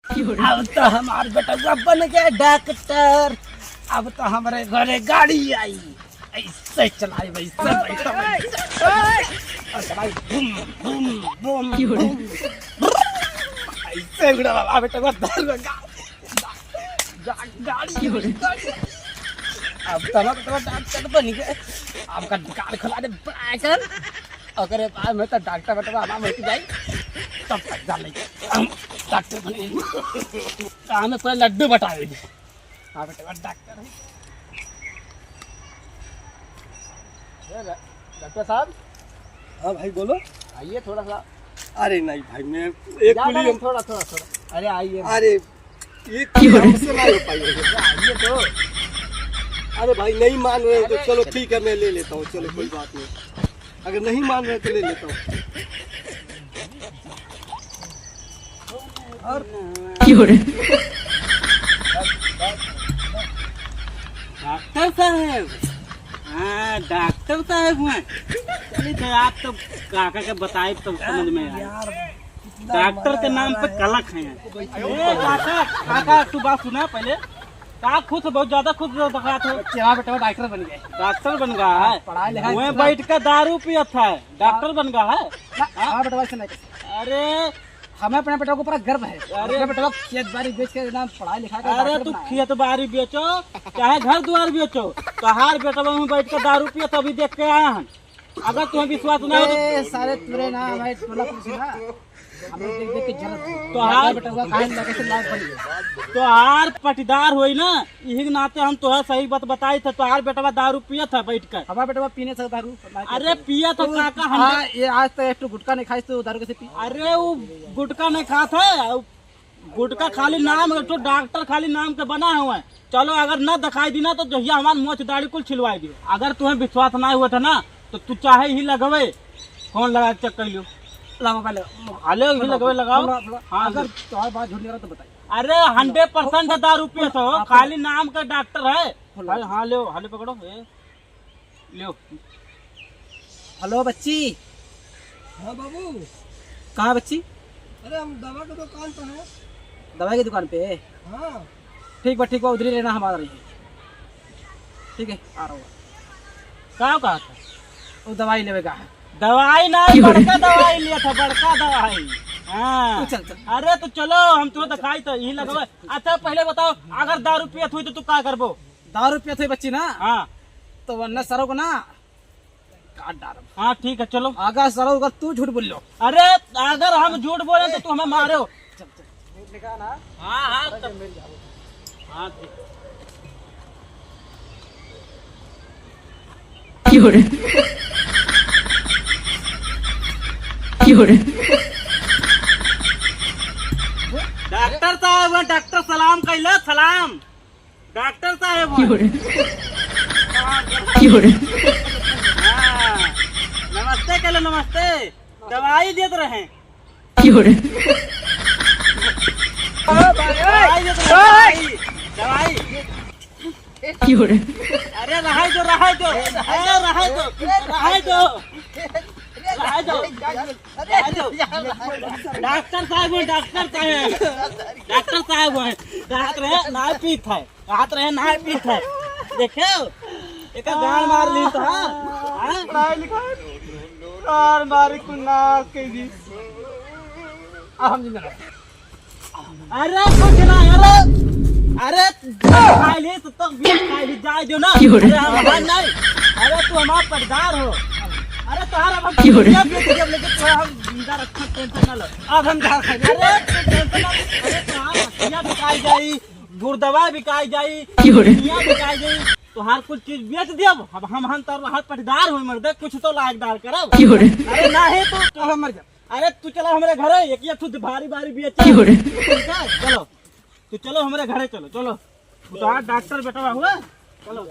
अब तो हमार बेटा बन गया डॉक्टर। अब तो हमारे घरे गाड़ी आई, ऐसे चलाई वैसे चलाई बूम बूम बूम ऐसे उड़ा बेटा गाड़ी। अब तो हमारा बेटा डॉक्टर बन गए। आपका दुकान खुला दे कर अगर पास में तो डॉक्टर बेटा हमारा मिल जाए तब तक जा डॉक्टर बने काम में पूरा लड्डू बटाए। हाँ बेटा डॉक्टर है। डॉक्टर साहब। हाँ भाई बोलो। आइए थोड़ा सा। अरे नहीं भाई मैं एक कुली थोड़ा। अरे आइए। अरे ये हमसे नहीं हो पाएगा। आइए तो। अरे भाई नहीं मान रहे हो तो चलो ठीक है मैं ले लेता हूँ। चलो कोई बात नहीं, अगर नहीं मान रहे तो ले लेता हूँ। और डॉक्टर साहब। हाँ डॉक्टर साहब हुए। चलिए तो आप तो काका के बताए तो समझ में आया। डॉक्टर के नाम पे कलक है। काका तू बात सुना पहले। का खुद बहुत ज्यादा खुद दिखा था। क्या बेटा डॉक्टर बन गए। डॉक्टर बन गया है। पढ़ाई लिखाई वहीं बैठ कर दारू पिया था। डॉक्टर बन गया है। हाँ बेटा वैसे नहीं। अरे हमें अपने बेटा को पूरा गर्व है। अरे बेटा खेत बाड़ी बेच के नाम पढ़ाई लिखाई। अरे तू खेत बाड़ी बेचो चाहे घर द्वार बेचो तो हर बेटा में बैठ कर दारू पिया तभी देख के आया हम। अगर तुम्हें विश्वास नहीं हो तो सारे तुरे ना भाई टोला पुलिस ना हम लोग देख देख के जरूरत तो हार बेटा हुआ काहे लगे से लाग पड़ी तो हार पटीदार होई ना यही नाते हम तो सही बात बताई थे। तो हार बेटा दारू पिया था बैठ कर। हमारा बेटा पीने से दारू। अरे पिया तो काका हम ये आज तो एक गुटखा नहीं खाई तो दारू कैसे पी। अरे वो गुटखा नहीं खाता है। गुटखा खाली नाम तो डॉक्टर खाली नाम के बना हुआ है। चलो अगर न दिखाई दी ना तो जहिया हमारे मोच दाढ़ी कुल छिलवाई दियो। अगर तुम्हें विश्वास ना हुआ था ना तो तू चाहे ही लगवे। कौन लगा चेक कर लियो। लगाओ। हाँ अगर तुम्हारी बात झूठ नहीं तो बताइए। अरे 100% दारू पिया तो खाली नाम का डॉक्टर है। हाँ लो हाले पकड़ो लो। हेलो बच्ची। हाँ बाबू। कहाँ बच्ची। अरे हम दवा की दुकान पर है। दवाई की दुकान पे। हाँ ठीक बा उधर ही रहना हमारा रही। ठीक है आ रहा हूँ। कहाँ था वो दवाई लेगा है। दवाई ना बड़का दवाई लिया था बड़का दवाई। हाँ चल। अरे तो चलो हम तुम्हें दिखाई तो यही लगवा। अच्छा पहले बताओ अगर दारू पियत हुई तो तू क्या करबो। दारू पियत हुई बच्ची ना। हाँ तो वरना सरो को ना काट डाल। हाँ ठीक है चलो। अगर सरो अगर तू झूठ बोल लो। अरे अगर हम झूठ बोले तो तू हमें मारो। चल झूठ निकाल ना। हाँ हाँ हाँ डॉक्टर साहब डॉक्टर सलाम कैलो सलाम। डॉक्टर साहब नमस्ते कैलो नमस्ते। दवाई देते रहे। दवाई अरे रहा दो डॉक्टर साहब रात रहे ना पीत है। देखो एक गाल मार ली तो पढ़ाई लिखाई मारी कुन्ना के जी। अरे कुछ ना अरे खाई ली तो खाई ली जाए जो ना। नहीं अरे तू हमारा पटदार हो। अरे तुम्हारा हम जिंदा रखा टेंशन ना लो। अब हम जा खाएंगे। अरे बिकाई जाई गुरदवा बिकाई जाई बिकाई जाई तो हर कुछ चीज बेच दिया। अब हम तो हर पटदार हो मर्द कुछ तो लायकदार करब। अरे ना है तो मर जा। अरे तू चलो हमारे घर एक तू भारी बेच। चलो तू चलो हमारे घरे चलो। तो डॉक्टर बेटा हुआ चलो।